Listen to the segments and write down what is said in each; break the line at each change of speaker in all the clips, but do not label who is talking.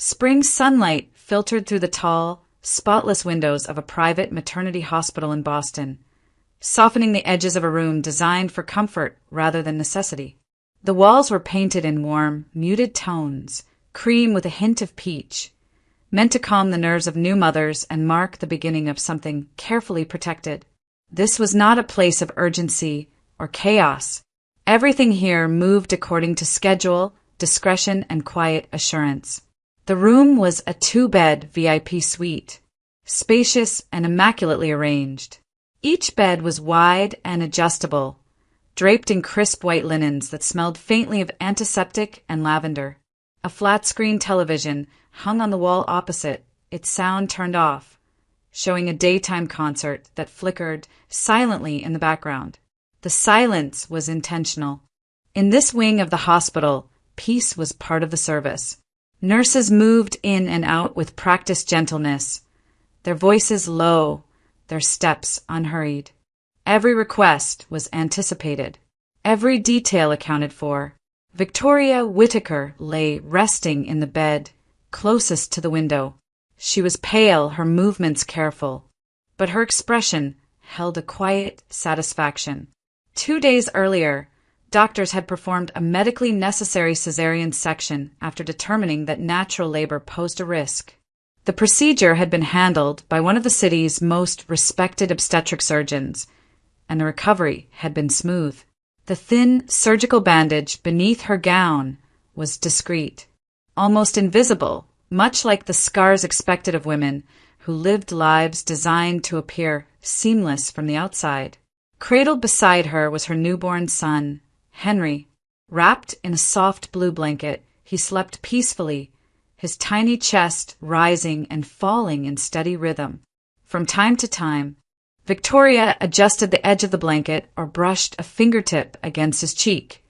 Spring sunlight filtered through the tall, spotless windows of a private maternity hospital in Boston, softening the edges of a room designed for comfort rather than necessity. The walls were painted in warm, muted tones, cream with a hint of peach, meant to calm the nerves of new mothers and mark the beginning of something carefully protected. This was not a place of urgency or chaos. Everything here moved according to schedule, discretion, and quiet assurance. The room was a 2-bed VIP suite, spacious and immaculately arranged. Each bed was wide and adjustable, draped in crisp white linens that smelled faintly of antiseptic and lavender. A flat-screen television hung on the wall opposite, its sound turned off, showing a daytime concert that flickered silently in the background. The silence was intentional. In this wing of the hospital, peace was part of the service. Nurses moved in and out with practiced gentleness, their voices low, their steps unhurried. Every request was anticipated, every detail accounted for. Victoria Whittaker lay resting in the bed, closest to the window. She was pale, her movements careful, but her expression held a quiet satisfaction. 2 days earlier, doctors had performed a medically necessary cesarean section after determining that natural labor posed a risk. The procedure had been handled by one of the city's most respected obstetric surgeons, and the recovery had been smooth. The thin surgical bandage beneath her gown was discreet, almost invisible, much like the scars expected of women who lived lives designed to appear seamless from the outside. Cradled beside her was her newborn son, Henry. Wrapped in a soft blue blanket, he slept peacefully, his tiny chest rising and falling in steady rhythm. From time to time, Victoria adjusted the edge of the blanket or brushed a fingertip against his cheek,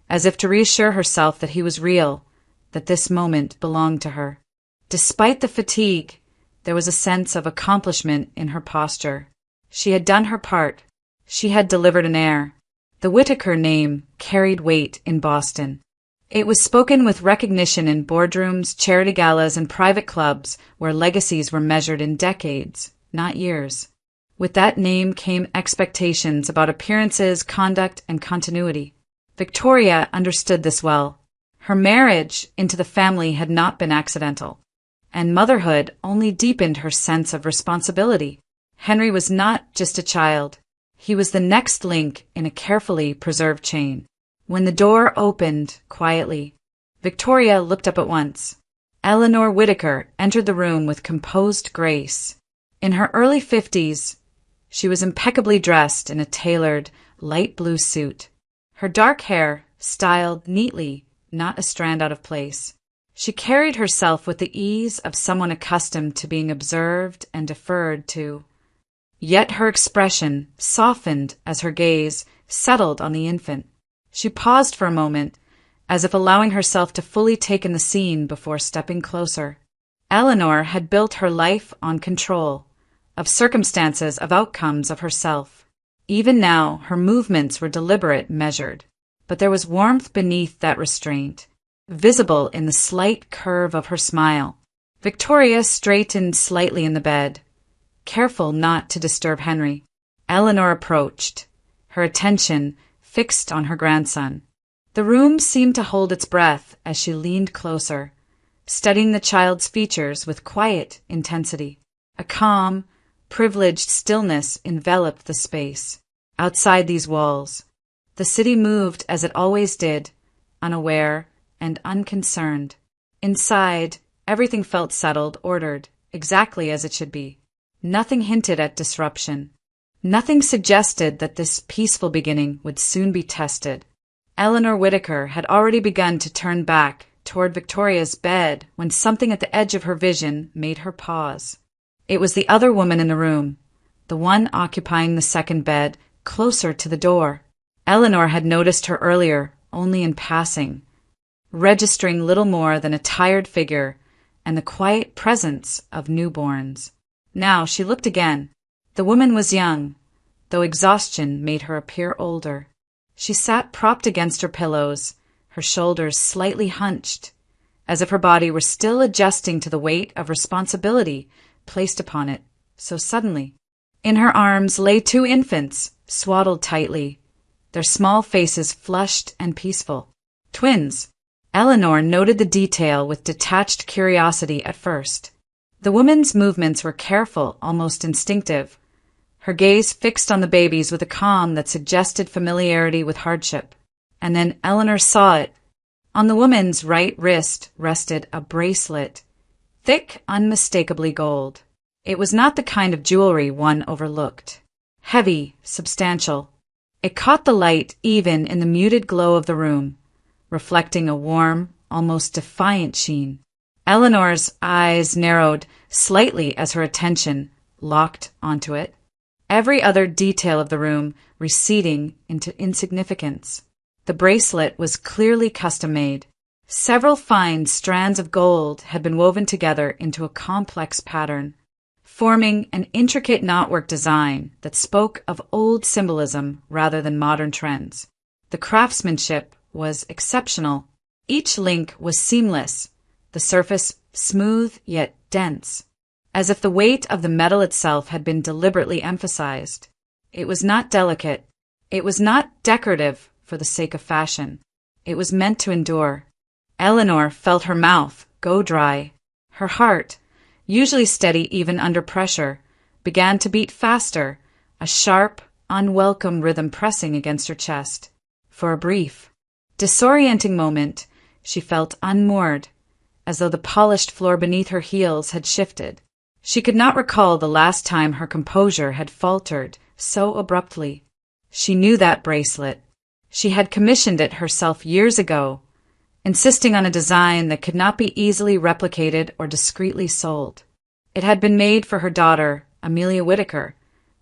as if to reassure herself that he was real, that this moment belonged to her. Despite the fatigue, there was a sense of accomplishment in her posture. She had done her part. She had delivered an heir. The Whittaker name carried weight in Boston. It was spoken with recognition in boardrooms, charity galas, and private clubs where legacies were measured in decades, not years. With that name came expectations about appearances, conduct, and continuity. Victoria understood this well. Her marriage into the family had not been accidental, and motherhood only deepened her sense of responsibility. Henry was not just a child. He was the next link in a carefully preserved chain. When the door opened quietly, Victoria looked up at once. Eleanor Whittaker entered the room with composed grace. In her early 50s, she was impeccably dressed in a tailored, light blue suit. Her dark hair styled neatly, not a strand out of place. She carried herself with the ease of someone accustomed to being observed and deferred to. Yet her expression softened as her gaze settled on the infant. She paused for a moment, as if allowing herself to fully take in the scene before stepping closer. Eleanor had built her life on control, of circumstances, of outcomes, of herself. Even now, her movements were deliberate, measured, but there was warmth beneath that restraint, visible in the slight curve of her smile. Victoria straightened slightly in the bed, careful not to disturb Henry. Eleanor approached, her attention fixed on her grandson. The room seemed to hold its breath as she leaned closer, studying the child's features with quiet intensity. A calm, privileged stillness enveloped the space. Outside these walls, the city moved as it always did, unaware and unconcerned. Inside, everything felt settled, ordered, exactly as it should be. Nothing hinted at disruption. Nothing suggested that this peaceful beginning would soon be tested. Eleanor Whittaker had already begun to turn back toward Victoria's bed when something at the edge of her vision made her pause. It was the other woman in the room, the one occupying the second bed, closer to the door. Eleanor had noticed her earlier, only in passing, registering little more than a tired figure and the quiet presence of newborns. Now she looked again. The woman was young, though exhaustion made her appear older. She sat propped against her pillows, her shoulders slightly hunched, as if her body were still adjusting to the weight of responsibility placed upon it so suddenly. In her arms lay two infants, swaddled tightly, their small faces flushed and peaceful. Twins. Eleanor noted the detail with detached curiosity at first. The woman's movements were careful, almost instinctive, her gaze fixed on the babies with a calm that suggested familiarity with hardship. And then Eleanor saw it. On the woman's right wrist rested a bracelet, thick, unmistakably gold. It was not the kind of jewelry one overlooked. Heavy, substantial. It caught the light even in the muted glow of the room, reflecting a warm, almost defiant sheen. Eleanor's eyes narrowed slightly as her attention locked onto it, every other detail of the room receding into insignificance. The bracelet was clearly custom-made. Several fine strands of gold had been woven together into a complex pattern, forming an intricate knotwork design that spoke of old symbolism rather than modern trends. The craftsmanship was exceptional. Each link was seamless, the surface smooth yet dense, as if the weight of the metal itself had been deliberately emphasized. It was not delicate. It was not decorative for the sake of fashion. It was meant to endure. Eleanor felt her mouth go dry. Her heart, usually steady even under pressure, began to beat faster, a sharp, unwelcome rhythm pressing against her chest. For a brief, disorienting moment, she felt unmoored, as though the polished floor beneath her heels had shifted. She could not recall the last time her composure had faltered so abruptly. She knew that bracelet. She had commissioned it herself years ago, insisting on a design that could not be easily replicated or discreetly sold. It had been made for her daughter, Amelia Whittaker,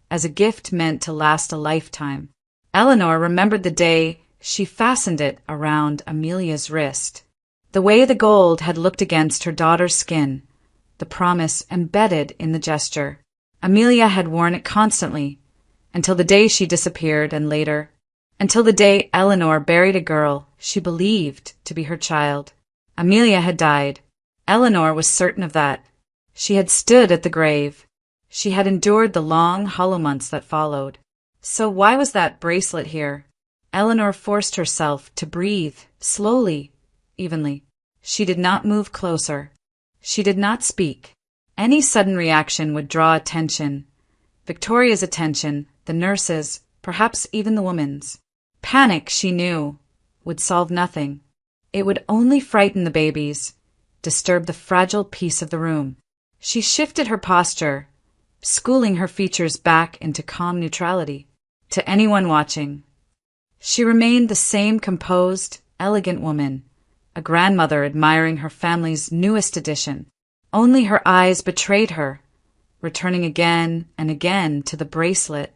as a gift meant to last a lifetime. Eleanor remembered the day she fastened it around Amelia's wrist. The way the gold had looked against her daughter's skin, the promise embedded in the gesture. Amelia had worn it constantly, until the day she disappeared, and later, until the day Eleanor buried a girl she believed to be her child. Amelia had died. Eleanor was certain of that. She had stood at the grave. She had endured the long, hollow months that followed. So why was that bracelet here? Eleanor forced herself to breathe, slowly, evenly. She did not move closer. She did not speak. Any sudden reaction would draw attention. Victoria's attention, the nurse's, perhaps even the woman's. Panic, she knew, would solve nothing. It would only frighten the babies, disturb the fragile peace of the room. She shifted her posture, schooling her features back into calm neutrality. To anyone watching, she remained the same composed, elegant woman, a grandmother admiring her family's newest addition. Only her eyes betrayed her, returning again and again to the bracelet,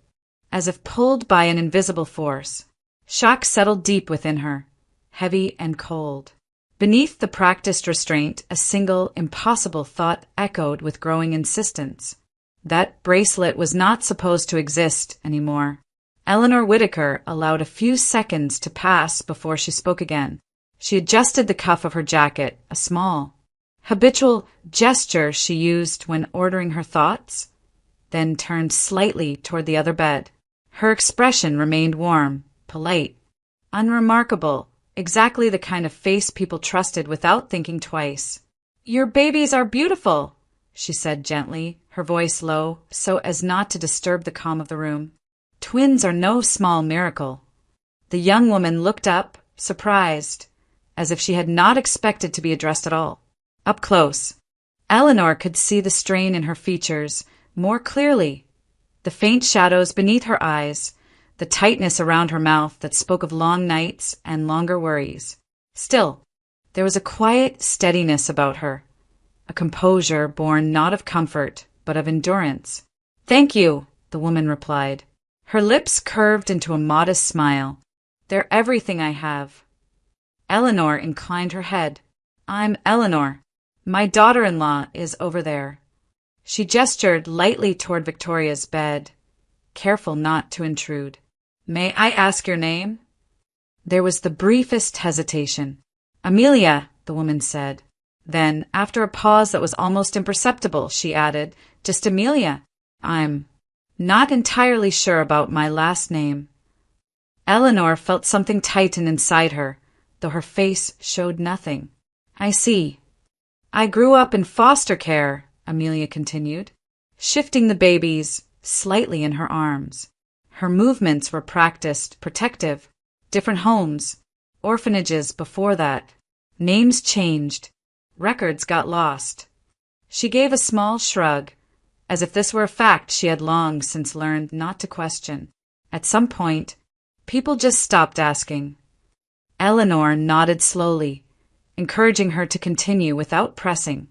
as if pulled by an invisible force. Shock settled deep within her, heavy and cold. Beneath the practiced restraint, a single, impossible thought echoed with growing insistence. That bracelet was not supposed to exist anymore. Eleanor Whittaker allowed a few seconds to pass before she spoke again. She adjusted the cuff of her jacket, a small, habitual gesture she used when ordering her thoughts, then turned slightly toward the other bed. Her expression remained warm, polite, unremarkable, exactly the kind of face people trusted without thinking twice. "Your babies are beautiful," she said gently, her voice low, so as not to disturb the calm of the room. "Twins are no small miracle." The young woman looked up, surprised, as if she had not expected to be addressed at all. Up close, Eleanor could see the strain in her features more clearly, the faint shadows beneath her eyes, the tightness around her mouth that spoke of long nights and longer worries. Still, there was a quiet steadiness about her, a composure born not of comfort, but of endurance. "Thank you," the woman replied. Her lips curved into a modest smile. "They're everything I have." Eleanor inclined her head. "I'm Eleanor. My daughter-in-law is over there." She gestured lightly toward Victoria's bed, careful not to intrude. "May I ask your name?" There was the briefest hesitation. "Amelia," the woman said. Then, after a pause that was almost imperceptible, she added, "Just Amelia. I'm not entirely sure about my last name." Eleanor felt something tighten inside her, though her face showed nothing. "I see. I grew up in foster care," Amelia continued, shifting the babies slightly in her arms. Her movements were practiced, protective. Different homes, orphanages before that. Names changed. Records got lost. She gave a small shrug, as if this were a fact she had long since learned not to question. At some point, people just stopped asking. Eleanor nodded slowly, encouraging her to continue without pressing.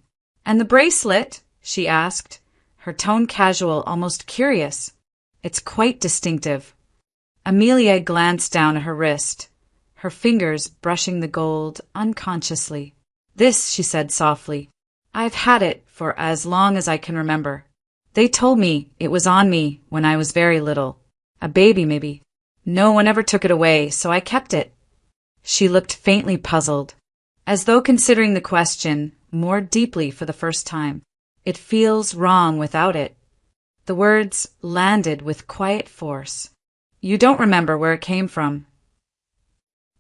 "And the bracelet?" she asked, her tone casual, almost curious. "It's quite distinctive." Amelia glanced down at her wrist, her fingers brushing the gold unconsciously. "This," she said softly, "I've had it for as long as I can remember. They told me it was on me when I was very little. A baby, maybe. No one ever took it away, so I kept it." She looked faintly puzzled, as though considering the question more deeply for the first time. "It feels wrong without it." The words landed with quiet force. "You don't remember where it came from?"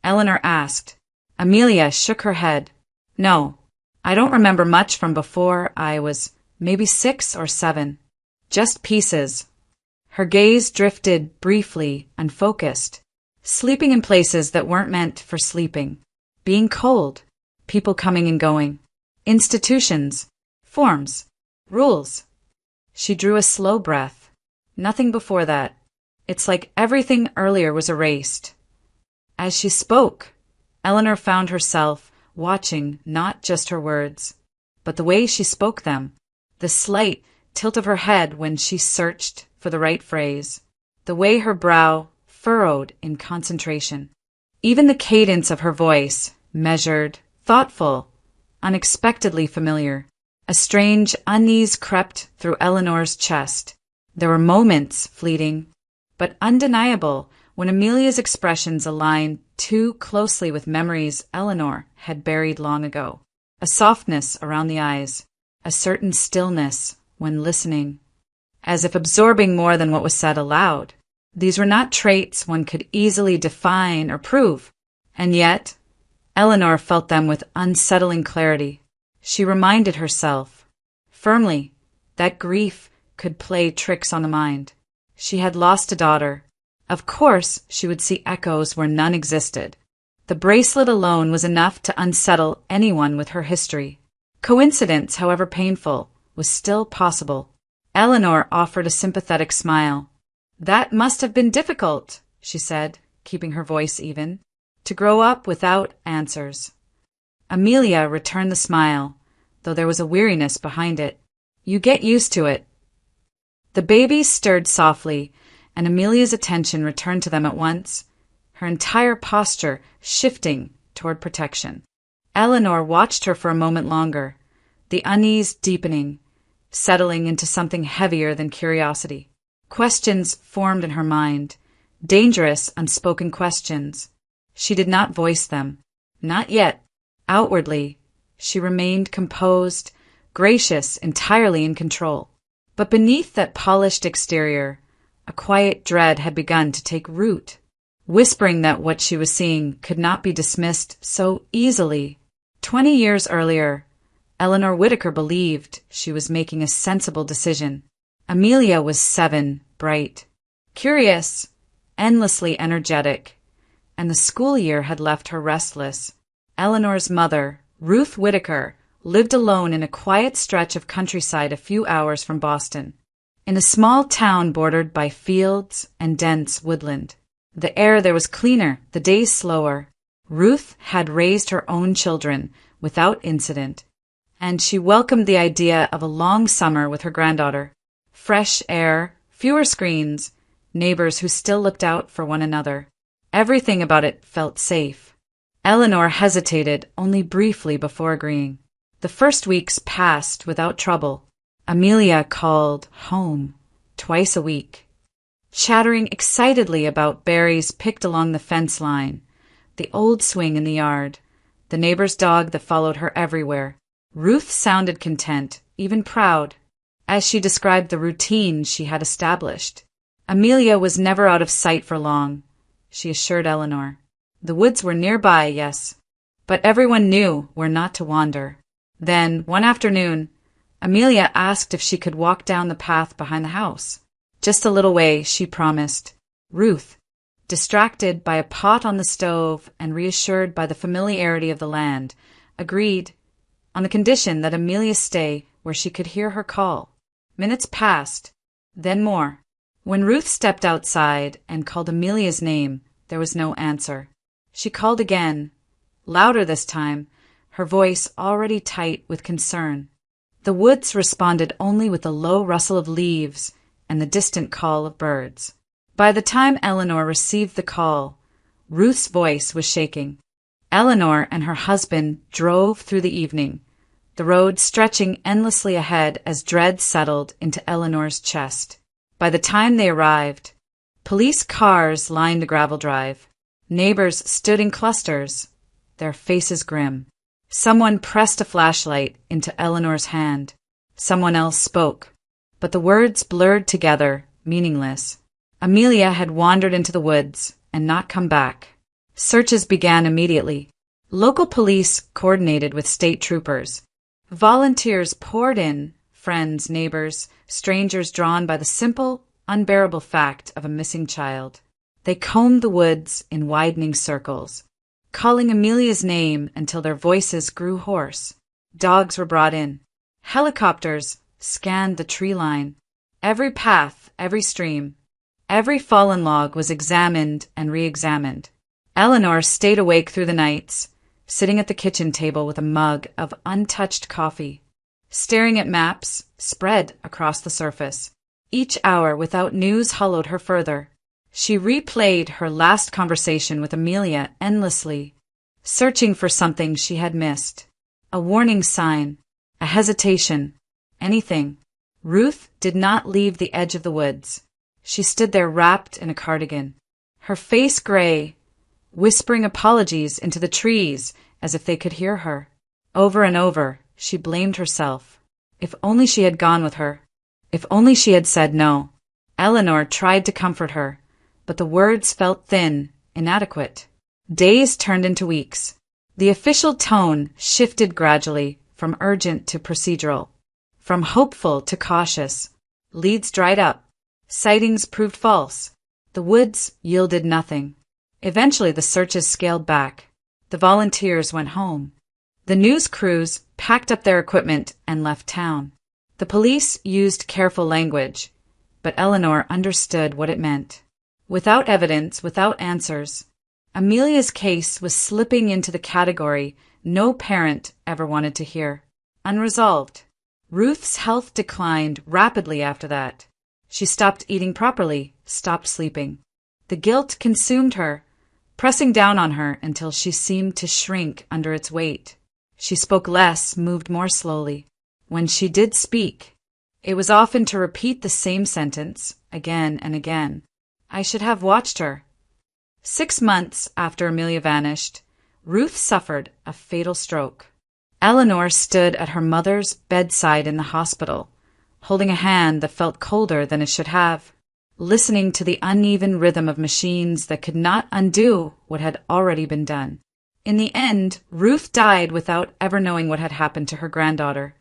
Eleanor asked. Amelia shook her head. "No, I don't remember much from before I was maybe 6 or 7. Just pieces." Her gaze drifted briefly, unfocused, sleeping in places that weren't meant for sleeping, being cold, people coming and going, institutions, forms, rules. She drew a slow breath. Nothing before that. It's like everything earlier was erased. As she spoke, Eleanor found herself watching not just her words, but the way she spoke them, the slight tilt of her head when she searched for the right phrase, the way her brow furrowed in concentration. Even the cadence of her voice, measured, thoughtful, unexpectedly familiar. A strange unease crept through Eleanor's chest. There were moments, fleeting, but undeniable, when Amelia's expressions aligned too closely with memories Eleanor had buried long ago. A softness around the eyes, a certain stillness when listening, as if absorbing more than what was said aloud. These were not traits one could easily define or prove, and yet Eleanor felt them with unsettling clarity. She reminded herself, firmly, that grief could play tricks on the mind. She had lost a daughter. Of course, she would see echoes where none existed. The bracelet alone was enough to unsettle anyone with her history. Coincidence, however painful, was still possible. Eleanor offered a sympathetic smile. "That must have been difficult," she said, keeping her voice even, "to grow up without answers." Amelia returned the smile, though there was a weariness behind it. "You get used to it." The babies stirred softly, and Amelia's attention returned to them at once, her entire posture shifting toward protection. Eleanor watched her for a moment longer, the unease deepening, settling into something heavier than curiosity. Questions formed in her mind, dangerous, unspoken questions. She did not voice them. Not yet. Outwardly, she remained composed, gracious, entirely in control. But beneath that polished exterior, a quiet dread had begun to take root, whispering that what she was seeing could not be dismissed so easily. 20 years earlier, Eleanor Whittaker believed she was making a sensible decision. Amelia was 7, bright, curious, endlessly energetic, and the school year had left her restless. Eleanor's mother, Ruth Whittaker, lived alone in a quiet stretch of countryside a few hours from Boston, in a small town bordered by fields and dense woodland. The air there was cleaner, the days slower. Ruth had raised her own children without incident, and she welcomed the idea of a long summer with her granddaughter. Fresh air, fewer screens, neighbors who still looked out for one another. Everything about it felt safe. Eleanor hesitated only briefly before agreeing. The first weeks passed without trouble. Amelia called home twice a week, chattering excitedly about berries picked along the fence line, the old swing in the yard, the neighbor's dog that followed her everywhere. Ruth sounded content, even proud, as she described the routine she had established. Amelia was never out of sight for long, she assured Eleanor. The woods were nearby, yes, but everyone knew where not to wander. Then, one afternoon, Amelia asked if she could walk down the path behind the house. Just a little way, she promised. Ruth, distracted by a pot on the stove and reassured by the familiarity of the land, agreed, on the condition that Amelia stay where she could hear her call. Minutes passed, then more. When Ruth stepped outside and called Amelia's name, there was no answer. She called again, louder this time, her voice already tight with concern. The woods responded only with a low rustle of leaves and the distant call of birds. By the time Eleanor received the call, Ruth's voice was shaking. Eleanor and her husband drove through the evening, the road stretching endlessly ahead as dread settled into Eleanor's chest. By the time they arrived, police cars lined the gravel drive. Neighbors stood in clusters, their faces grim. Someone pressed a flashlight into Eleanor's hand. Someone else spoke, but the words blurred together, meaningless. Amelia had wandered into the woods and not come back. Searches began immediately. Local police coordinated with state troopers. Volunteers poured in, friends, neighbors, strangers drawn by the simple, unbearable fact of a missing child. They combed the woods in widening circles, calling Amelia's name until their voices grew hoarse. Dogs were brought in. Helicopters scanned the tree line. Every path, every stream, every fallen log was examined and re-examined. Eleanor stayed awake through the nights, sitting at the kitchen table with a mug of untouched coffee, staring at maps spread across the surface. Each hour without news hollowed her further. She replayed her last conversation with Amelia endlessly, searching for something she had missed. A warning sign, a hesitation, anything. Ruth did not leave the edge of the woods. She stood there wrapped in a cardigan, her face gray, whispering apologies into the trees as if they could hear her. Over and over, she blamed herself. If only she had gone with her. If only she had said no. Eleanor tried to comfort her, but the words felt thin, inadequate. Days turned into weeks. The official tone shifted gradually from urgent to procedural, from hopeful to cautious. Leads dried up. Sightings proved false. The woods yielded nothing. Eventually the searches scaled back. The volunteers went home. The news crews packed up their equipment and left town. The police used careful language, but Eleanor understood what it meant. Without evidence, without answers, Amelia's case was slipping into the category no parent ever wanted to hear. Unresolved. Ruth's health declined rapidly after that. She stopped eating properly, stopped sleeping. The guilt consumed her, pressing down on her until she seemed to shrink under its weight. She spoke less, moved more slowly. When she did speak, it was often to repeat the same sentence again and again. I should have watched her. 6 months after Amelia vanished, Ruth suffered a fatal stroke. Eleanor stood at her mother's bedside in the hospital, holding a hand that felt colder than it should have, listening to the uneven rhythm of machines that could not undo what had already been done. In the end, Ruth died without ever knowing what had happened to her granddaughter.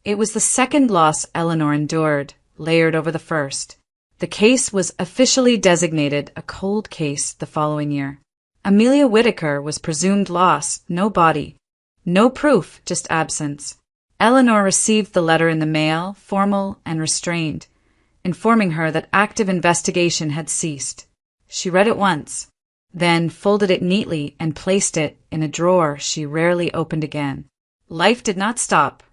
It was the second loss Eleanor endured, layered over the first. The case was officially designated a cold case the following year. Amelia Whittaker was presumed lost, no body. No proof, just absence. Eleanor received the letter in the mail, formal and restrained, informing her that active investigation had ceased. She read it once, then folded it neatly and placed it in a drawer she rarely opened again. Life did not stop.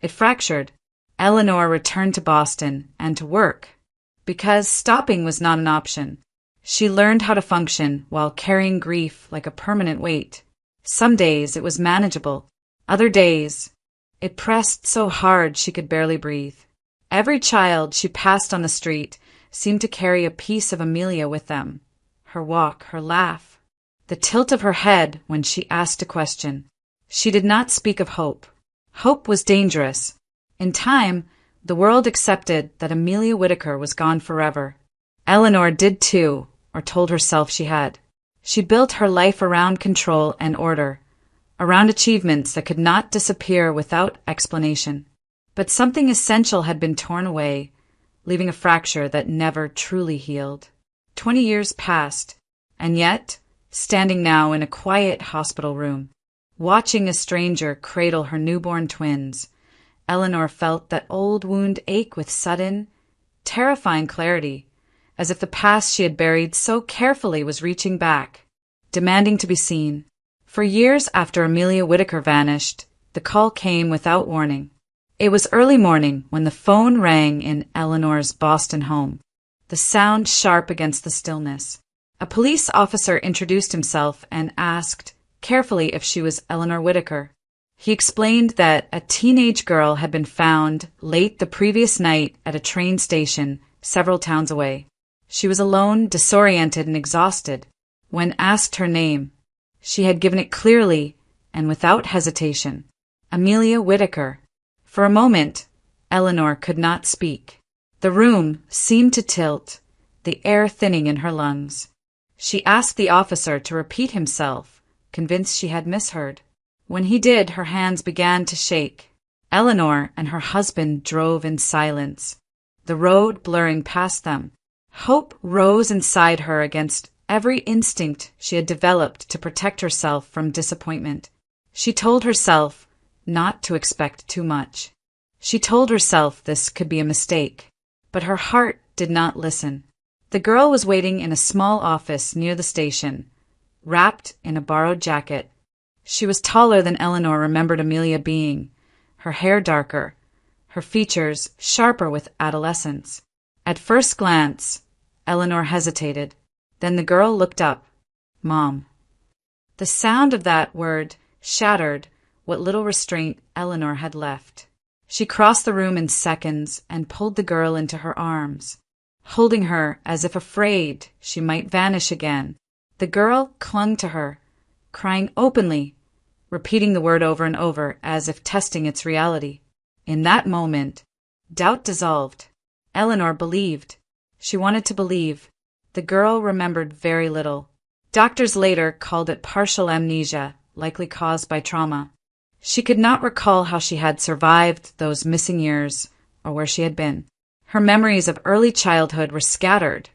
It fractured. Eleanor returned to Boston and to work, because stopping was not an option. She learned how to function while carrying grief like a permanent weight. Some days it was manageable. Other days, it pressed so hard she could barely breathe. Every child she passed on the street seemed to carry a piece of Amelia with them. Her walk, her laugh, the tilt of her head when she asked a question. She did not speak of hope. Hope was dangerous. In time, the world accepted that Amelia Whittaker was gone forever. Eleanor did too, or told herself she had. She built her life around control and order, around achievements that could not disappear without explanation. But something essential had been torn away, leaving a fracture that never truly healed. 20 years passed, and yet, standing now in a quiet hospital room, watching a stranger cradle her newborn twins, Eleanor felt that old wound ache with sudden, terrifying clarity, as if the past she had buried so carefully was reaching back, demanding to be seen. For years after Amelia Whittaker vanished, the call came without warning. It was early morning when the phone rang in Eleanor's Boston home, the sound sharp against the stillness. A police officer introduced himself and asked carefully if she was Eleanor Whittaker. He explained that a teenage girl had been found late the previous night at a train station several towns away. She was alone, disoriented, and exhausted. When asked her name, she had given it clearly and without hesitation. Amelia Whittaker. For a moment, Eleanor could not speak. The room seemed to tilt, the air thinning in her lungs. She asked the officer to repeat himself, convinced she had misheard. When he did, her hands began to shake. Eleanor and her husband drove in silence, the road blurring past them. Hope rose inside her against every instinct she had developed to protect herself from disappointment. She told herself not to expect too much. She told herself this could be a mistake, but her heart did not listen. The girl was waiting in a small office near the station, wrapped in a borrowed jacket. She was taller than Eleanor remembered Amelia being, her hair darker, her features sharper with adolescence. At first glance, Eleanor hesitated. Then the girl looked up. Mom. The sound of that word shattered what little restraint Eleanor had left. She crossed the room in seconds and pulled the girl into her arms, holding her as if afraid she might vanish again. The girl clung to her, crying openly, repeating the word over and over as if testing its reality. In that moment, doubt dissolved. Eleanor believed. She wanted to believe. The girl remembered very little. Doctors later called it partial amnesia, likely caused by trauma. She could not recall how she had survived those missing years or where she had been. Her memories of early childhood were scattered,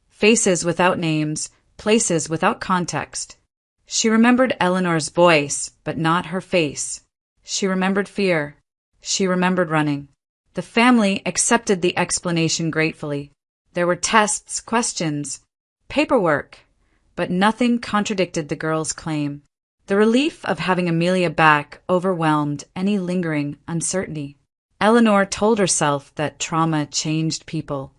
faces without names, places without context. She remembered Eleanor's voice, but not her face. She remembered fear. She remembered running. The family accepted the explanation gratefully. There were tests, questions, paperwork, but nothing contradicted the girl's claim. The relief of having Amelia back overwhelmed any lingering uncertainty. Eleanor told herself that trauma changed people.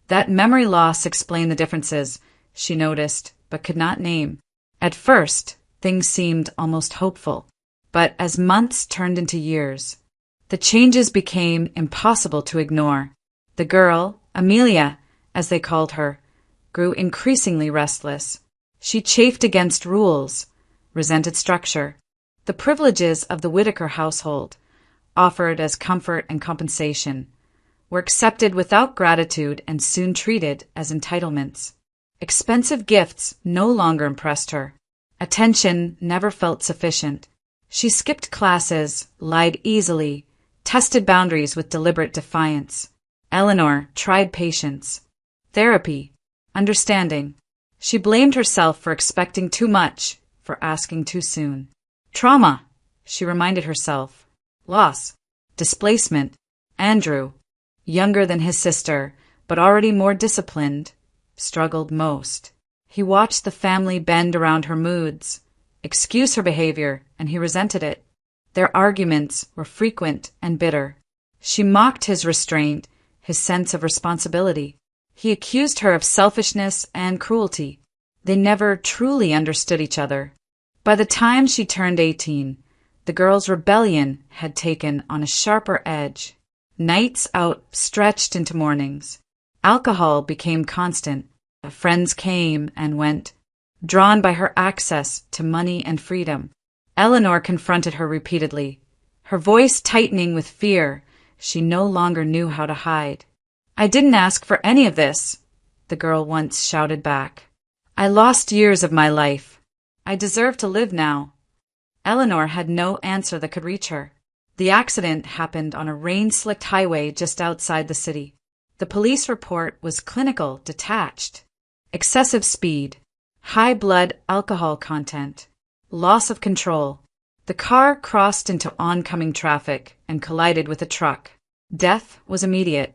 That memory loss explained the differences she noticed but could not name. At first, things seemed almost hopeful, but as months turned into years, the changes became impossible to ignore. The girl, Amelia, as they called her, grew increasingly restless. She chafed against rules, resented structure. The privileges of the Whittaker household, offered as comfort and compensation, were accepted without gratitude and soon treated as entitlements. Expensive gifts no longer impressed her. Attention never felt sufficient. She skipped classes, lied easily, tested boundaries with deliberate defiance. Eleanor tried patience, therapy, understanding. She blamed herself for expecting too much, for asking too soon. Trauma, she reminded herself. Loss, displacement. Andrew, younger than his sister, but already more disciplined, struggled most. He watched the family bend around her moods, excuse her behavior, and he resented it. Their arguments were frequent and bitter. She mocked his restraint, his sense of responsibility. He accused her of selfishness and cruelty. They never truly understood each other. By the time she turned 18, the girl's rebellion had taken on a sharper edge. Nights out stretched into mornings. Alcohol became constant. Friends came and went, drawn by her access to money and freedom. Eleanor confronted her repeatedly. her voice tightening with fear she no longer knew how to hide. "I didn't ask for any of this," the girl once shouted back. "I lost years of my life. I deserve to live now." Eleanor had no answer that could reach her. The accident happened on a rain-slicked highway just outside the city. The police report was clinical, detached. Excessive speed, high blood alcohol content, loss of control. The car crossed into oncoming traffic and collided with a truck. Death was immediate.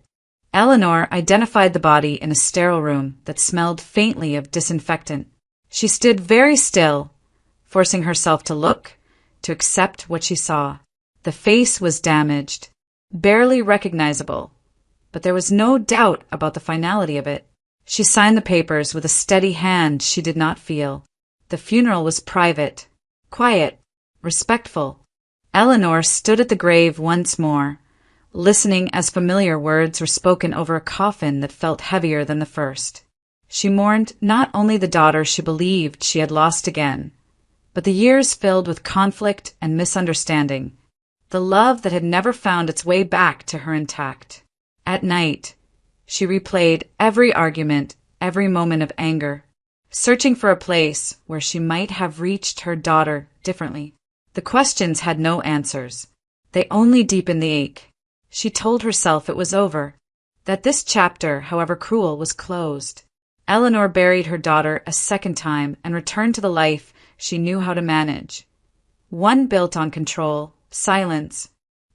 Eleanor identified the body in a sterile room that smelled faintly of disinfectant. She stood very still, forcing herself to look, to accept what she saw. The face was damaged, barely recognizable, but there was no doubt about the finality of it. She signed the papers with a steady hand she did not feel. The funeral was private, quiet, respectful. Eleanor stood at the grave once more, listening as familiar words were spoken over a coffin that felt heavier than the first. She mourned not only the daughter she believed she had lost again, but the years filled with conflict and misunderstanding, the love that had never found its way back to her intact. At night, she replayed every argument, every moment of anger, searching for a place where she might have reached her daughter differently. The questions had no answers. They only deepened the ache. She told herself it was over, that this chapter, however cruel, was closed. Eleanor buried her daughter a second time and returned to the life she knew how to manage. One built on control, silence,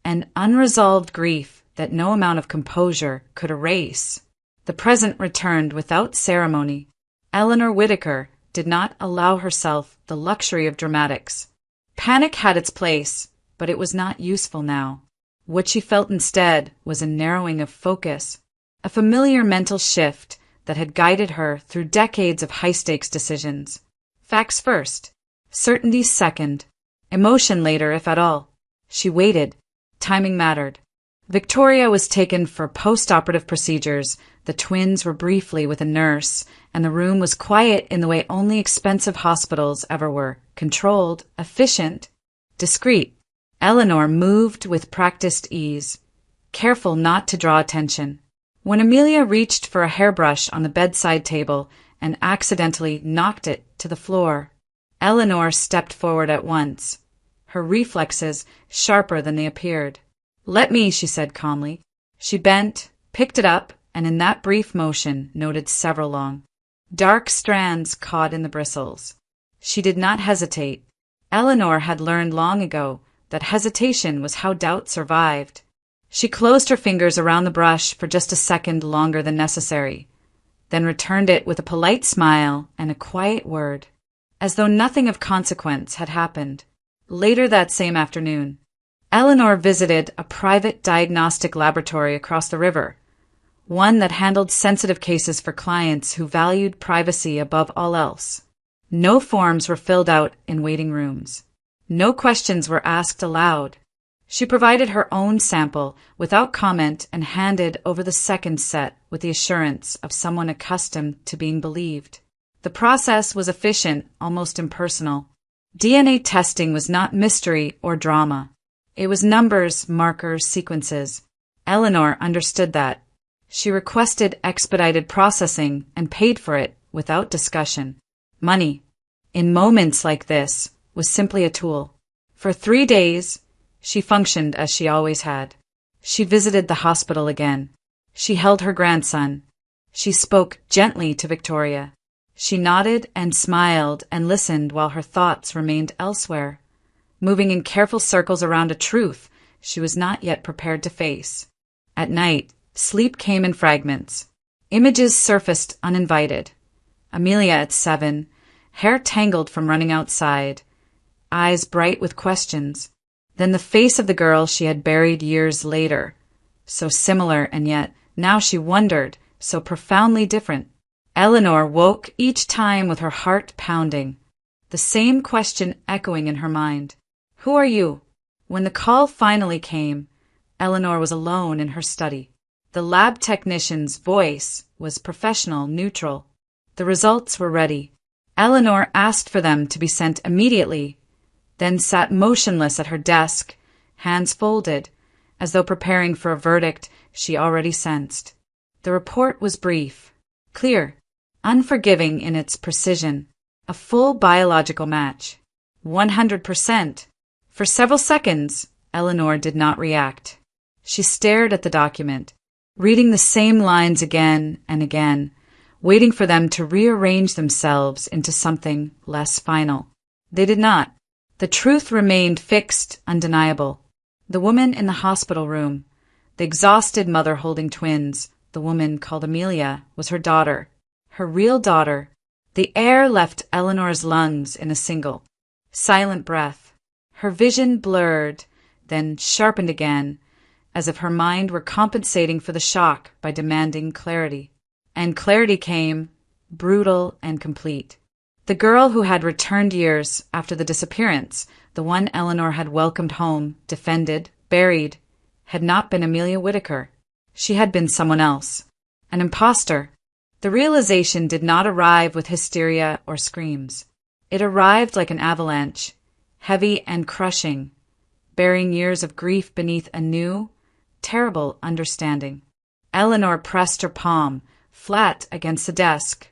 and unresolved grief that no amount of composure could erase. The present returned without ceremony. Eleanor Whittaker did not allow herself the luxury of dramatics. Panic had its place, but it was not useful now. What she felt instead was a narrowing of focus, a familiar mental shift that had guided her through decades of high-stakes decisions. Facts first, certainty second, emotion later if at all. She waited. Timing mattered. Victoria was taken for post-operative procedures. The twins were briefly with a nurse, and the room was quiet in the way only expensive hospitals ever were. Controlled, efficient, discreet. Eleanor moved with practiced ease, careful not to draw attention. When Amelia reached for a hairbrush on the bedside table and accidentally knocked it to the floor, Eleanor stepped forward at once, her reflexes sharper than they appeared. "Let me," she said calmly. She bent, picked it up, and in that brief motion noted several long, dark strands caught in the bristles. She did not hesitate. Eleanor had learned long ago that hesitation was how doubt survived. She closed her fingers around the brush for just a second longer than necessary, then returned it with a polite smile and a quiet word, as though nothing of consequence had happened. Later that same afternoon, Eleanor visited a private diagnostic laboratory across the river, one that handled sensitive cases for clients who valued privacy above all else. No forms were filled out in waiting rooms. No questions were asked aloud. She provided her own sample without comment and handed over the second set with the assurance of someone accustomed to being believed. The process was efficient, almost impersonal. DNA testing was not mystery or drama. It was numbers, markers, sequences. Eleanor understood that. She requested expedited processing and paid for it without discussion. Money, in moments like this, was simply a tool. For 3 days, she functioned as she always had. She visited the hospital again. She held her grandson. She spoke gently to Victoria. She nodded and smiled and listened while her thoughts remained elsewhere, moving in careful circles around a truth she was not yet prepared to face. At night, sleep came in fragments. Images surfaced uninvited. Amelia at 7, hair tangled from running outside, eyes bright with questions. Then the face of the girl she had buried years later, so similar and yet, now she wondered, so profoundly different. Eleanor woke each time with her heart pounding, the same question echoing in her mind. "Who are you?" When the call finally came, Eleanor was alone in her study. The lab technician's voice was professional, neutral. The results were ready. Eleanor asked for them to be sent immediately, then sat motionless at her desk, hands folded, as though preparing for a verdict she already sensed. The report was brief, clear, unforgiving in its precision, a full biological match. 100%. For several seconds, Eleanor did not react. She stared at the document, reading the same lines again and again, waiting for them to rearrange themselves into something less final. They did not. The truth remained fixed, undeniable. The woman in the hospital room, the exhausted mother holding twins, the woman called Amelia, was her daughter, her real daughter. The air left Eleanor's lungs in a single, silent breath. Her vision blurred, then sharpened again, as if her mind were compensating for the shock by demanding clarity. And clarity came, brutal and complete. The girl who had returned years after the disappearance, the one Eleanor had welcomed home, defended, buried, had not been Amelia Whittaker. She had been someone else, an imposter. The realization did not arrive with hysteria or screams. It arrived like an avalanche, heavy and crushing, burying years of grief beneath a new, terrible understanding. Eleanor pressed her palm flat against the desk,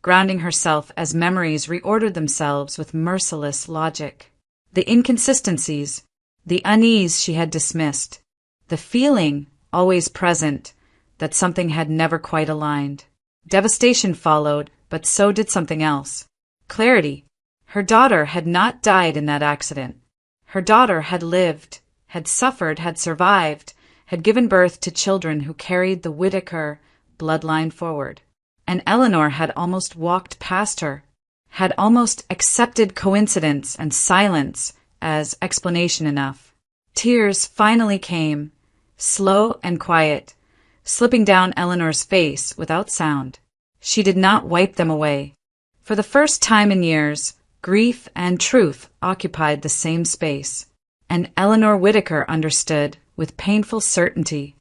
grounding herself as memories reordered themselves with merciless logic. The inconsistencies, the unease she had dismissed, the feeling, always present, that something had never quite aligned. Devastation followed, but so did something else. Clarity. Her daughter had not died in that accident. Her daughter had lived, had suffered, had survived, had given birth to children who carried the Whittaker bloodline forward. And Eleanor had almost walked past her, had almost accepted coincidence and silence as explanation enough. Tears finally came, slow and quiet, slipping down Eleanor's face without sound. She did not wipe them away. For the first time in years, grief and truth occupied the same space, and Eleanor Whittaker understood with painful certainty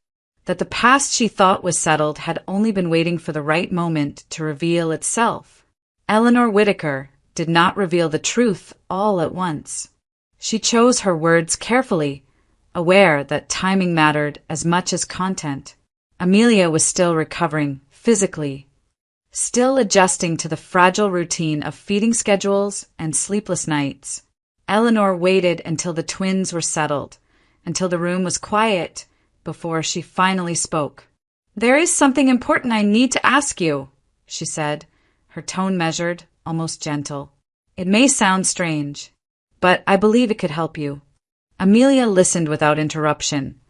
that the past she thought was settled had only been waiting for the right moment to reveal itself. Eleanor Whittaker did not reveal the truth all at once. She chose her words carefully, aware that timing mattered as much as content. Amelia was still recovering, physically, still adjusting to the fragile routine of feeding schedules and sleepless nights. Eleanor waited until the twins were settled, until the room was quiet, before she finally spoke. "There is something important I need to ask you," she said, her tone measured, almost gentle. "It may sound strange, but I believe it could help you." Amelia listened without interruption,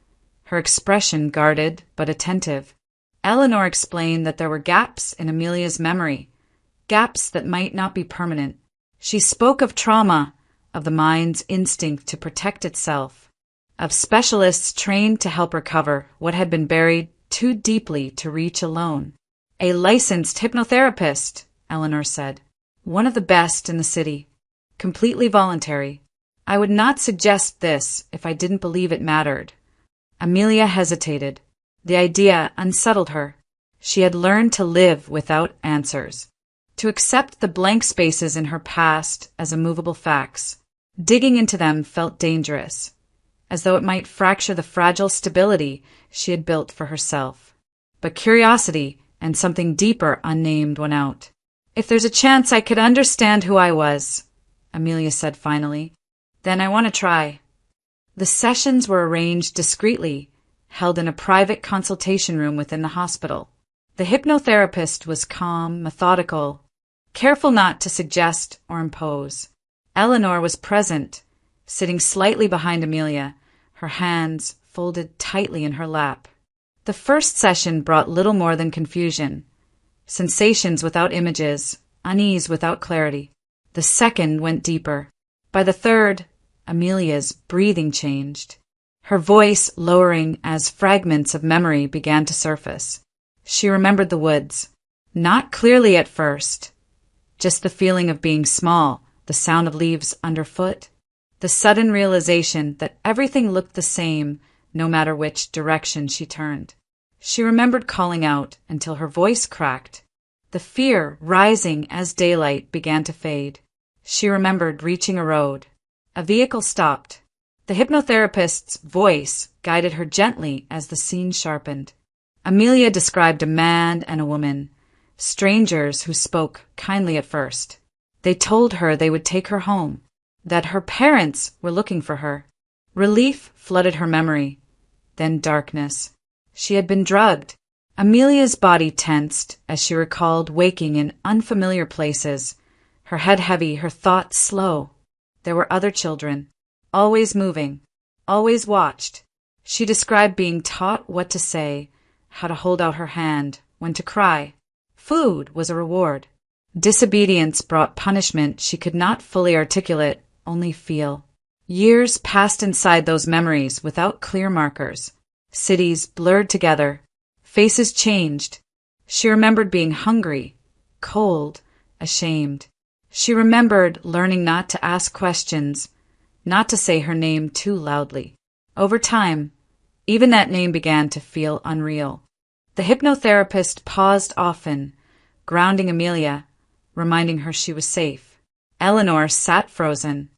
her expression guarded but attentive. Eleanor explained that there were gaps in Amelia's memory, gaps that might not be permanent. She spoke of trauma, of the mind's instinct to protect itself, of specialists trained to help recover what had been buried too deeply to reach alone. "A licensed hypnotherapist," Eleanor said. "One of the best in the city. Completely voluntary. I would not suggest this if I didn't believe it mattered." Amelia hesitated. The idea unsettled her. She had learned to live without answers, to accept the blank spaces in her past as immovable facts. Digging into them felt dangerous, as though it might fracture the fragile stability she had built for herself. But curiosity and something deeper unnamed won out. "If there's a chance I could understand who I was," Amelia said finally, "then I want to try." The sessions were arranged discreetly, held in a private consultation room within the hospital. The hypnotherapist was calm, methodical, careful not to suggest or impose. Eleanor was present, sitting slightly behind Amelia, her hands folded tightly in her lap. The first session brought little more than confusion, sensations without images, unease without clarity. The second went deeper. By the third, Amelia's breathing changed, her voice lowering as fragments of memory began to surface. She remembered the woods, not clearly at first, just the feeling of being small, the sound of leaves underfoot, the sudden realization that everything looked the same no matter which direction she turned. She remembered calling out until her voice cracked, the fear rising as daylight began to fade. She remembered reaching a road. A vehicle stopped. The hypnotherapist's voice guided her gently as the scene sharpened. Amelia described a man and a woman, strangers who spoke kindly at first. They told her they would take her home, that her parents were looking for her. Relief flooded her memory, then darkness. She had been drugged. Amelia's body tensed as she recalled waking in unfamiliar places, her head heavy, her thoughts slow. There were other children, always moving, always watched. She described being taught what to say, how to hold out her hand, when to cry. Food was a reward. Disobedience brought punishment she could not fully articulate, only feel. Years passed inside those memories without clear markers. Cities blurred together. Faces changed. She remembered being hungry, cold, ashamed. She remembered learning not to ask questions, not to say her name too loudly. Over time, even that name began to feel unreal. The hypnotherapist paused often, grounding Amelia, reminding her she was safe. Eleanor sat frozen,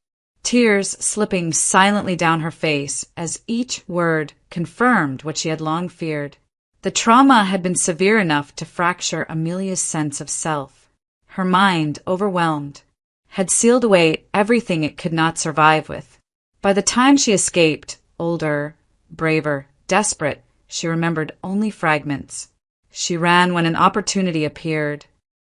tears slipping silently down her face as each word confirmed what she had long feared. The trauma had been severe enough to fracture Amelia's sense of self. Her mind, overwhelmed, had sealed away everything it could not survive with. By the time she escaped, older, braver, desperate, she remembered only fragments. She ran when an opportunity appeared,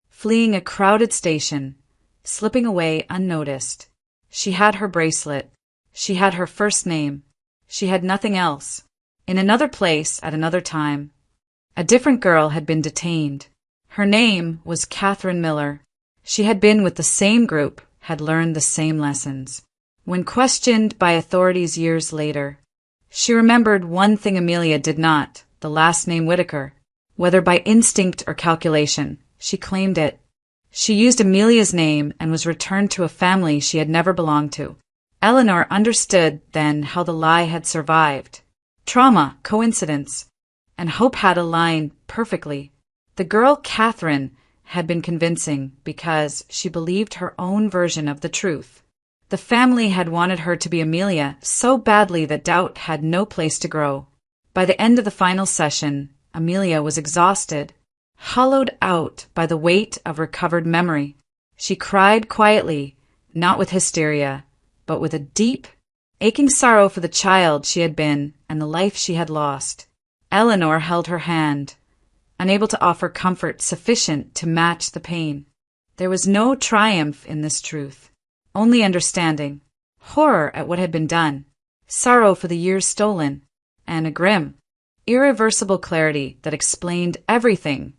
fleeing a crowded station, slipping away unnoticed. She had her bracelet. She had her first name. She had nothing else. In another place, at another time, a different girl had been detained. Her name was Catherine Miller. She had been with the same group, had learned the same lessons. When questioned by authorities years later, she remembered one thing Amelia did not, the last name Whitaker. Whether by instinct or calculation, she claimed it. She used Amelia's name and was returned to a family she had never belonged to. Eleanor understood then how the lie had survived. Trauma, coincidence, and hope had aligned perfectly. The girl Catherine had been convincing because she believed her own version of the truth. The family had wanted her to be Amelia so badly that doubt had no place to grow. By the end of the final session, Amelia was exhausted, hollowed out by the weight of recovered memory. She cried quietly, not with hysteria, but with a deep, aching sorrow for the child she had been and the life she had lost. Eleanor held her hand, unable to offer comfort sufficient to match the pain. There was no triumph in this truth, only understanding, horror at what had been done, sorrow for the years stolen, and a grim, irreversible clarity that explained everything,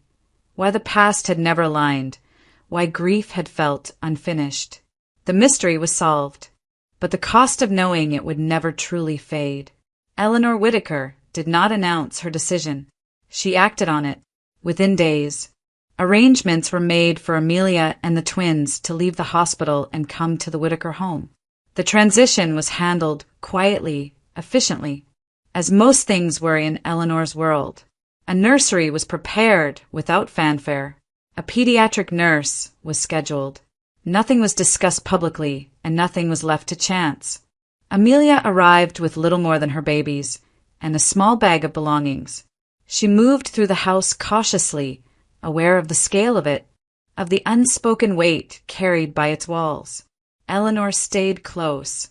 why the past had never aligned, why grief had felt unfinished. The mystery was solved, but the cost of knowing it would never truly fade. Eleanor Whitaker did not announce her decision. She acted on it. Within days, arrangements were made for Amelia and the twins to leave the hospital and come to the Whitaker home. The transition was handled quietly, efficiently, as most things were in Eleanor's world. A nursery was prepared without fanfare. A pediatric nurse was scheduled. Nothing was discussed publicly, and nothing was left to chance. Amelia arrived with little more than her babies and a small bag of belongings. She moved through the house cautiously, aware of the scale of it, of the unspoken weight carried by its walls. Eleanor stayed close,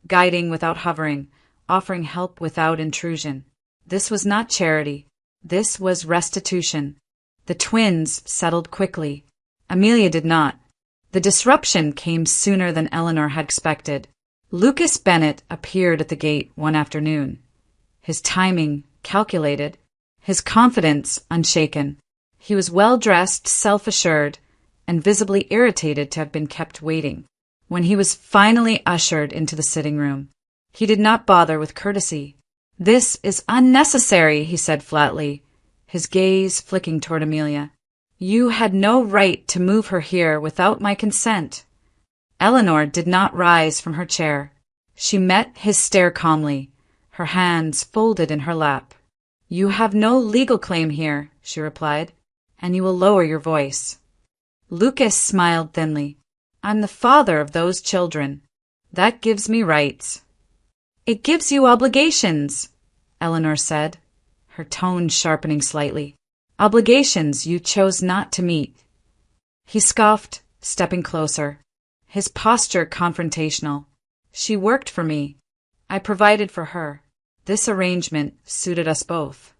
guiding without hovering, offering help without intrusion. This was not charity. This was restitution. The twins settled quickly. Amelia did not. The disruption came sooner than Eleanor had expected. Lucas Bennett appeared at the gate one afternoon. His timing calculated, his confidence unshaken. He was well-dressed, self-assured, and visibly irritated to have been kept waiting. When he was finally ushered into the sitting room, he did not bother with courtesy. "This is unnecessary," he said flatly, his gaze flicking toward Amelia. "You had no right to move her here without my consent." Eleanor did not rise from her chair. She met his stare calmly, her hands folded in her lap. "You have no legal claim here," she replied, "and you will lower your voice." Lucas smiled thinly. "I'm the father of those children. That gives me rights." It gives you obligations, Eleanor said, her tone sharpening slightly. Obligations you chose not to meet. He scoffed, stepping closer, his posture confrontational. She worked for me. I provided for her. This arrangement suited us both.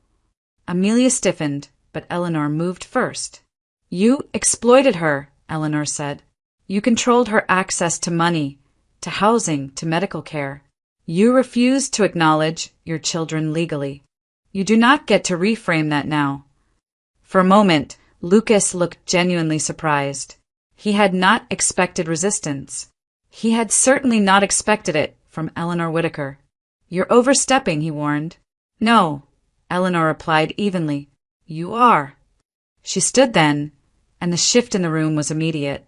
Amelia stiffened, but Eleanor moved first. You exploited her, Eleanor said. You controlled her access to money, to housing, to medical care. You refused to acknowledge your children legally. You do not get to reframe that now. For a moment, Lucas looked genuinely surprised. He had not expected resistance. He had certainly not expected it from Eleanor Whittaker. You're overstepping, he warned. No, Eleanor replied evenly. You are. She stood then, and the shift in the room was immediate.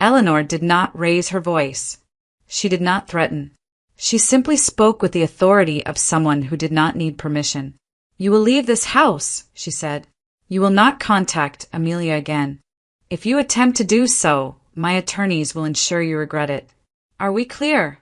Eleanor did not raise her voice. She did not threaten. She simply spoke with the authority of someone who did not need permission. You will leave this house, she said. You will not contact Amelia again. If you attempt to do so, my attorneys will ensure you regret it. Are we clear?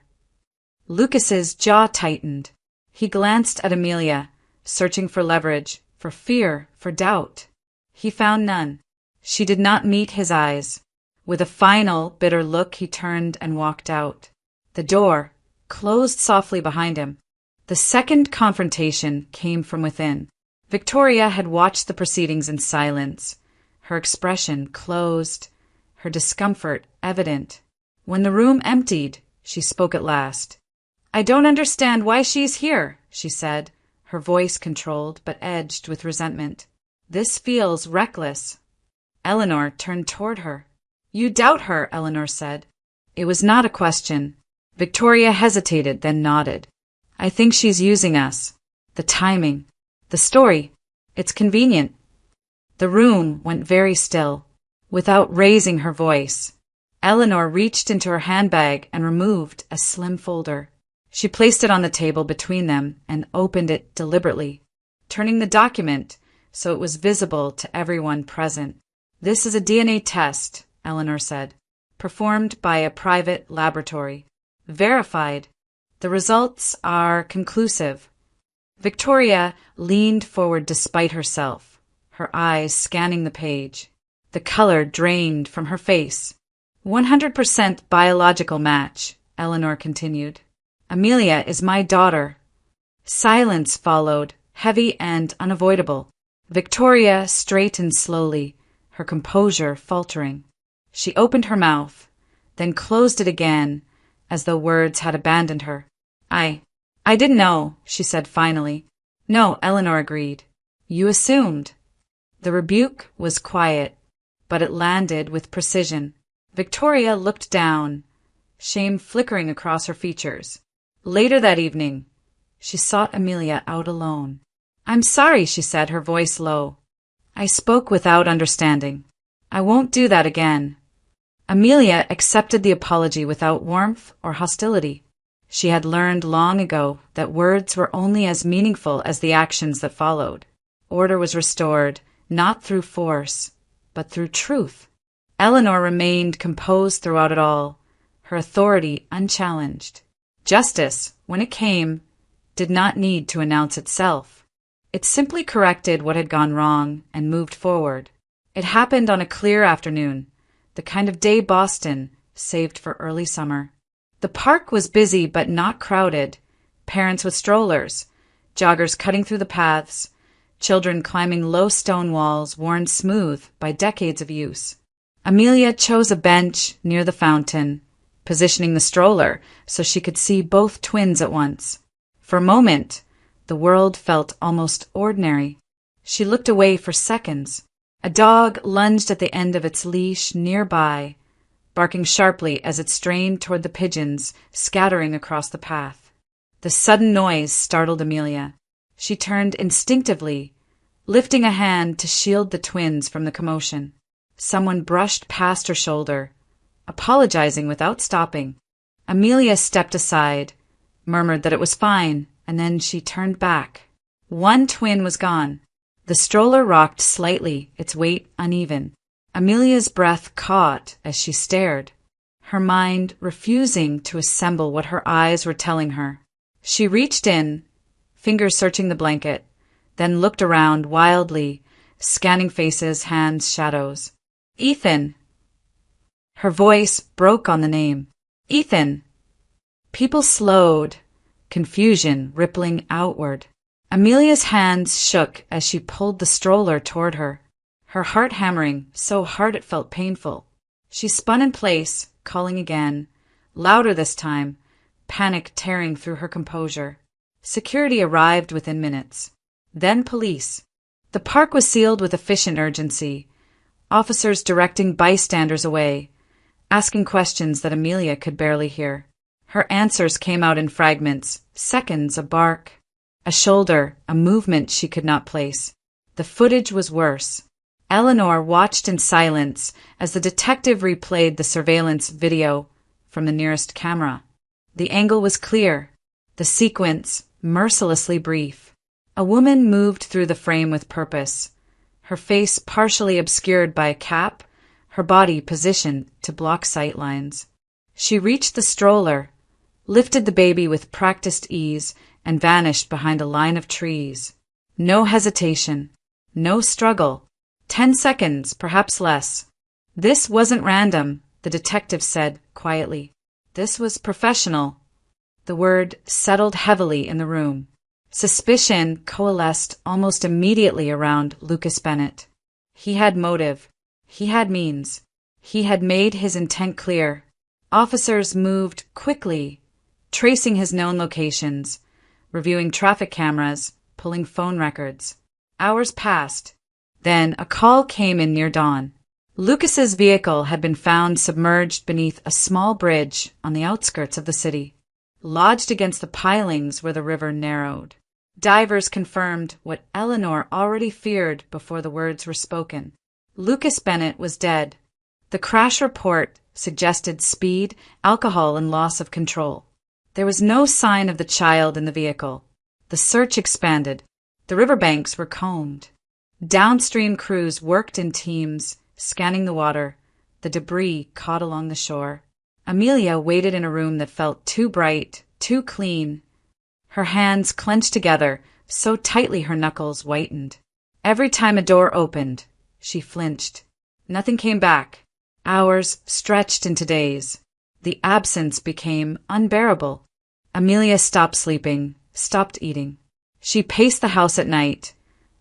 Lucas's jaw tightened. He glanced at Amelia, searching for leverage, for fear, for doubt. He found none. She did not meet his eyes. With a final, bitter look, he turned and walked out. The door closed softly behind him. The second confrontation came from within. Victoria had watched the proceedings in silence, her expression closed, her discomfort evident. When the room emptied, she spoke at last. I don't understand why she's here, she said, her voice controlled but edged with resentment. This feels reckless. Eleanor turned toward her. You doubt her, Eleanor said. It was not a question. Victoria hesitated, then nodded. I think she's using us. The timing. The story. It's convenient. The room went very still. Without raising her voice, Eleanor reached into her handbag and removed a slim folder. She placed it on the table between them and opened it deliberately, turning the document so it was visible to everyone present. This is a DNA test, Eleanor said, performed by a private laboratory. Verified. The results are conclusive. Victoria leaned forward despite herself, her eyes scanning the page. The color drained from her face. 100% biological match, Eleanor continued. Amelia is my daughter. Silence followed, heavy and unavoidable. Victoria straightened slowly, her composure faltering. She opened her mouth, then closed it again, as though words had abandoned her. I didn't know, she said finally. No, Eleanor agreed. You assumed. The rebuke was quiet, but it landed with precision. Victoria looked down, shame flickering across her features. Later that evening, she sought Amelia out alone. I'm sorry, she said, her voice low. I spoke without understanding. I won't do that again. Amelia accepted the apology without warmth or hostility. She had learned long ago that words were only as meaningful as the actions that followed. Order was restored, not through force, but through truth. Eleanor remained composed throughout it all, her authority unchallenged. Justice, when it came, did not need to announce itself. It simply corrected what had gone wrong and moved forward. It happened on a clear afternoon, the kind of day Boston saved for early summer. The park was busy but not crowded, parents with strollers, joggers cutting through the paths, children climbing low stone walls worn smooth by decades of use. Amelia chose a bench near the fountain, positioning the stroller so she could see both twins at once. For a moment, the world felt almost ordinary. She looked away for seconds. A dog lunged at the end of its leash nearby, barking sharply as it strained toward the pigeons scattering across the path. The sudden noise startled Amelia. She turned instinctively, lifting a hand to shield the twins from the commotion. Someone brushed past her shoulder, apologizing without stopping. Amelia stepped aside, murmured that it was fine, and then she turned back. One twin was gone. The stroller rocked slightly, its weight uneven. Amelia's breath caught as she stared, her mind refusing to assemble what her eyes were telling her. She reached in, fingers searching the blanket, then looked around wildly, scanning faces, hands, shadows. Ethan! Her voice broke on the name. Ethan! People slowed, confusion rippling outward. Amelia's hands shook as she pulled the stroller toward her, her heart hammering so hard it felt painful. She spun in place, calling again, louder this time, panic tearing through her composure. Security arrived within minutes. Then police. The park was sealed with efficient urgency, officers directing bystanders away, asking questions that Amelia could barely hear. Her answers came out in fragments, seconds, a bark, a shoulder, a movement she could not place. The footage was worse. Eleanor watched in silence as the detective replayed the surveillance video from the nearest camera. The angle was clear, the sequence mercilessly brief. A woman moved through the frame with purpose, her face partially obscured by a cap, her body positioned to block sight lines. She reached the stroller, lifted the baby with practiced ease, and vanished behind a line of trees. No hesitation, no struggle. 10 seconds, perhaps less. This wasn't random, the detective said quietly. This was professional. The word settled heavily in the room. Suspicion coalesced almost immediately around Lucas Bennett. He had motive. He had means. He had made his intent clear. Officers moved quickly, tracing his known locations, reviewing traffic cameras, pulling phone records. Hours passed. Then a call came in near dawn. Lucas's vehicle had been found submerged beneath a small bridge on the outskirts of the city, lodged against the pilings where the river narrowed. Divers confirmed what Eleanor already feared before the words were spoken. Lucas Bennett was dead. The crash report suggested speed, alcohol, and loss of control. There was no sign of the child in the vehicle. The search expanded. The riverbanks were combed. Downstream crews worked in teams, scanning the water, the debris caught along the shore. Amelia waited in a room that felt too bright, too clean. Her hands clenched together, so tightly her knuckles whitened. Every time a door opened, she flinched. Nothing came back. Hours stretched into days. The absence became unbearable. Amelia stopped sleeping, stopped eating. She paced the house at night,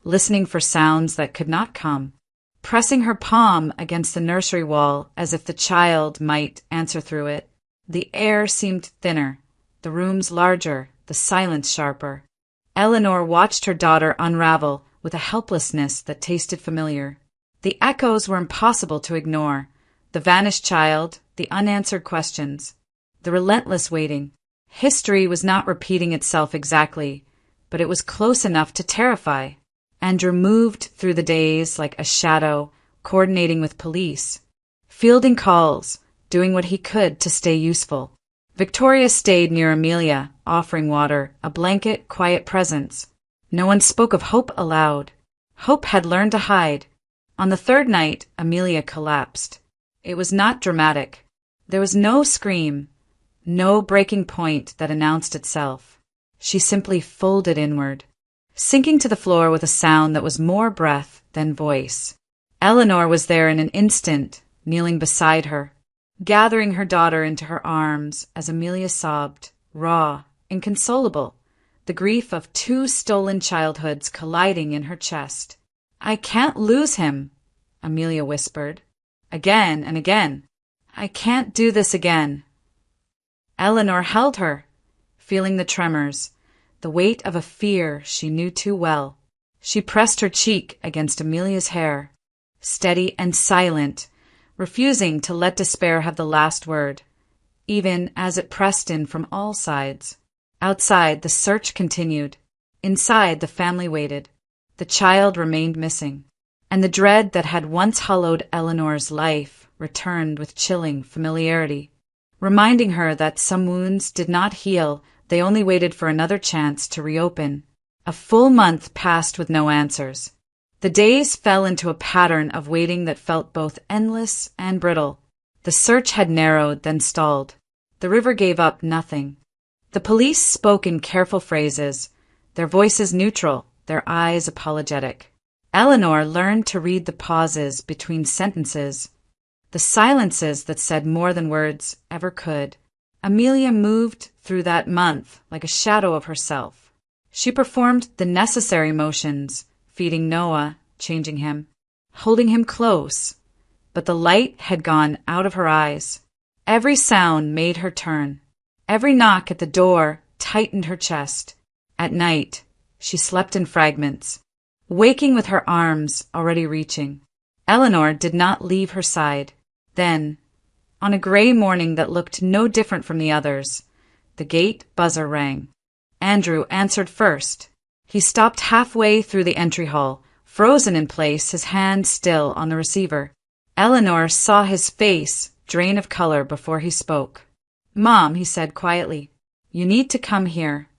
listening for sounds that could not come, pressing her palm against the nursery wall as if the child might answer through it. The air seemed thinner, the rooms larger, the silence sharper. Eleanor watched her daughter unravel with a helplessness that tasted familiar. The echoes were impossible to ignore. The vanished child, the unanswered questions, the relentless waiting. History was not repeating itself exactly, but it was close enough to terrify. Andrew moved through the days like a shadow, coordinating with police, fielding calls, doing what he could to stay useful. Victoria stayed near Amelia, offering water, a blanket, quiet presence. No one spoke of Hope aloud. Hope had learned to hide. On the third night, Amelia collapsed. It was not dramatic. There was no scream, no breaking point that announced itself. She simply folded inward, sinking to the floor with a sound that was more breath than voice. Eleanor was there in an instant, kneeling beside her, gathering her daughter into her arms as Amelia sobbed, raw, inconsolable, the grief of 2 stolen childhoods colliding in her chest. "I can't lose him," Amelia whispered, again and again. "I can't do this again." Eleanor held her, feeling the tremors, the weight of a fear she knew too well. She pressed her cheek against Amelia's hair, steady and silent, refusing to let despair have the last word, even as it pressed in from all sides. Outside, the search continued. Inside, the family waited. The child remained missing, and the dread that had once hollowed Eleanor's life returned with chilling familiarity, reminding her that some wounds did not heal. They only waited for another chance to reopen. A full month passed with no answers. The days fell into a pattern of waiting that felt both endless and brittle. The search had narrowed, then stalled. The river gave up nothing. The police spoke in careful phrases, their voices neutral, their eyes apologetic. Eleanor learned to read the pauses between sentences, the silences that said more than words ever could. Amelia moved through that month like a shadow of herself. She performed the necessary motions, feeding Noah, changing him, holding him close, but the light had gone out of her eyes. Every sound made her turn. Every knock at the door tightened her chest. At night, she slept in fragments, waking with her arms already reaching. Eleanor did not leave her side. Then, on a gray morning that looked no different from the others, the gate buzzer rang. Andrew answered first. He stopped halfway through the entry hall, frozen in place, his hand still on the receiver. Eleanor saw his face drain of color before he spoke. "Mom," he said quietly, "you need to come here."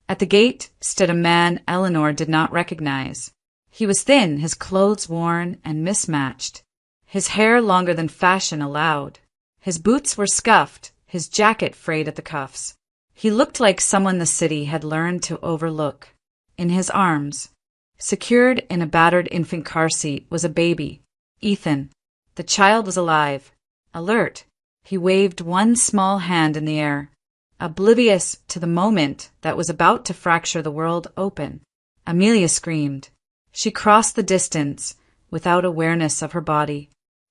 At the gate stood a man Eleanor did not recognize. He was thin, his clothes worn and mismatched, his hair longer than fashion allowed. His boots were scuffed, his jacket frayed at the cuffs. He looked like someone the city had learned to overlook. In his arms, secured in a battered infant car seat, was a baby, Ethan. The child was alive, alert. He waved one small hand in the air, oblivious to the moment that was about to fracture the world open. Amelia screamed. She crossed the distance without awareness of her body,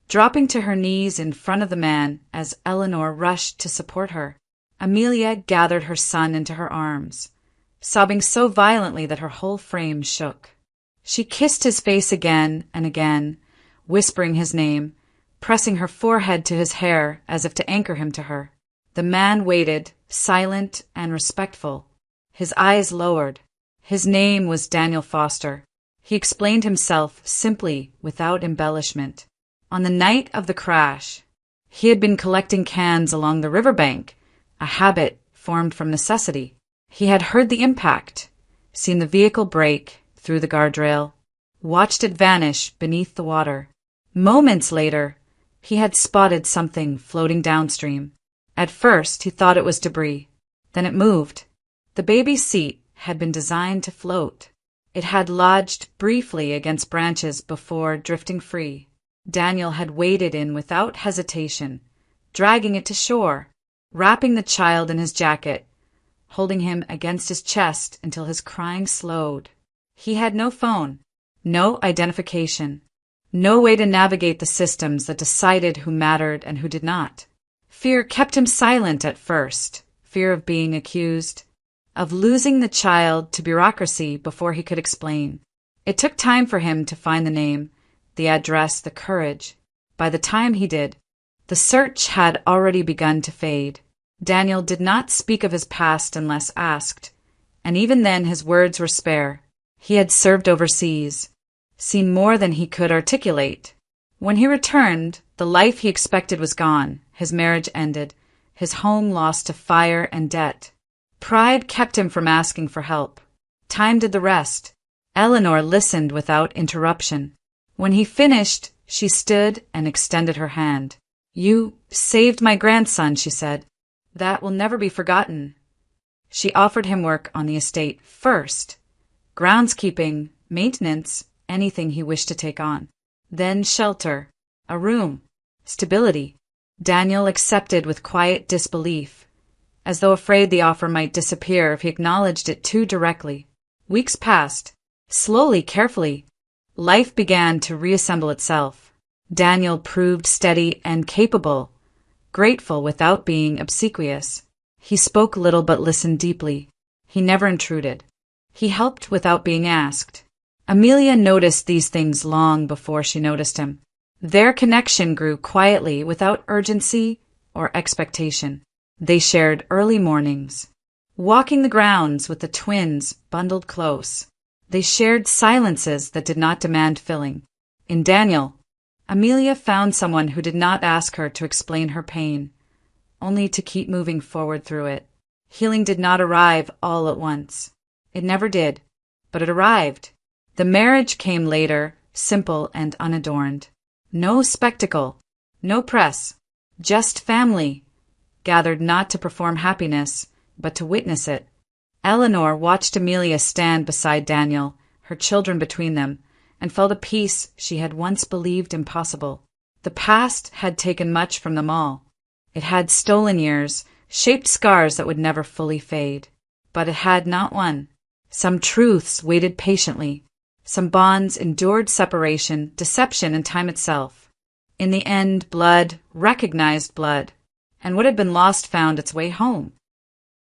dropping to her knees in front of the man as Eleanor rushed to support her. Amelia gathered her son into her arms, sobbing so violently that her whole frame shook. She kissed his face again and again, whispering his name, pressing her forehead to his hair as if to anchor him to her. The man waited, silent and respectful, his eyes lowered. His name was Daniel Foster. He explained himself simply, without embellishment. On the night of the crash, he had been collecting cans along the riverbank, a habit formed from necessity. He had heard the impact, seen the vehicle break through the guardrail, watched it vanish beneath the water. Moments later, he had spotted something floating downstream. At first, he thought it was debris. Then it moved. The baby's seat had been designed to float. It had lodged briefly against branches before drifting free. Daniel had waded in without hesitation, dragging it to shore, wrapping the child in his jacket, holding him against his chest until his crying slowed. He had no phone, no identification, no way to navigate the systems that decided who mattered and who did not. Fear kept him silent at first, fear of being accused, of losing the child to bureaucracy before he could explain. It took time for him to find the name, the address, the courage. By the time he did, the search had already begun to fade. Daniel did not speak of his past unless asked, and even then his words were spare. He had served overseas, seen more than he could articulate. When he returned, the life he expected was gone, his marriage ended, his home lost to fire and debt. Pride kept him from asking for help. Time did the rest. Eleanor listened without interruption. When he finished, she stood and extended her hand. "You saved my grandson," she said. "That will never be forgotten." She offered him work on the estate first, groundskeeping, maintenance, anything he wished to take on. Then shelter, a room, stability. Daniel accepted with quiet disbelief, as though afraid the offer might disappear if he acknowledged it too directly. Weeks passed. Slowly, carefully, life began to reassemble itself. Daniel proved steady and capable, grateful without being obsequious. He spoke little but listened deeply. He never intruded. He helped without being asked. Amelia noticed these things long before she noticed him. Their connection grew quietly without urgency or expectation. They shared early mornings, walking the grounds with the twins bundled close. They shared silences that did not demand filling. In Daniel, Amelia found someone who did not ask her to explain her pain, only to keep moving forward through it. Healing did not arrive all at once. It never did, but it arrived. The marriage came later, simple and unadorned. No spectacle, no press, just family, gathered not to perform happiness, but to witness it. Eleanor watched Amelia stand beside Daniel, her children between them, and felt a peace she had once believed impossible. The past had taken much from them all. It had stolen years, shaped scars that would never fully fade. But it had not one. Some truths waited patiently. Some bonds endured separation, deception, and time itself. In the end, blood recognized blood, and what had been lost found its way home.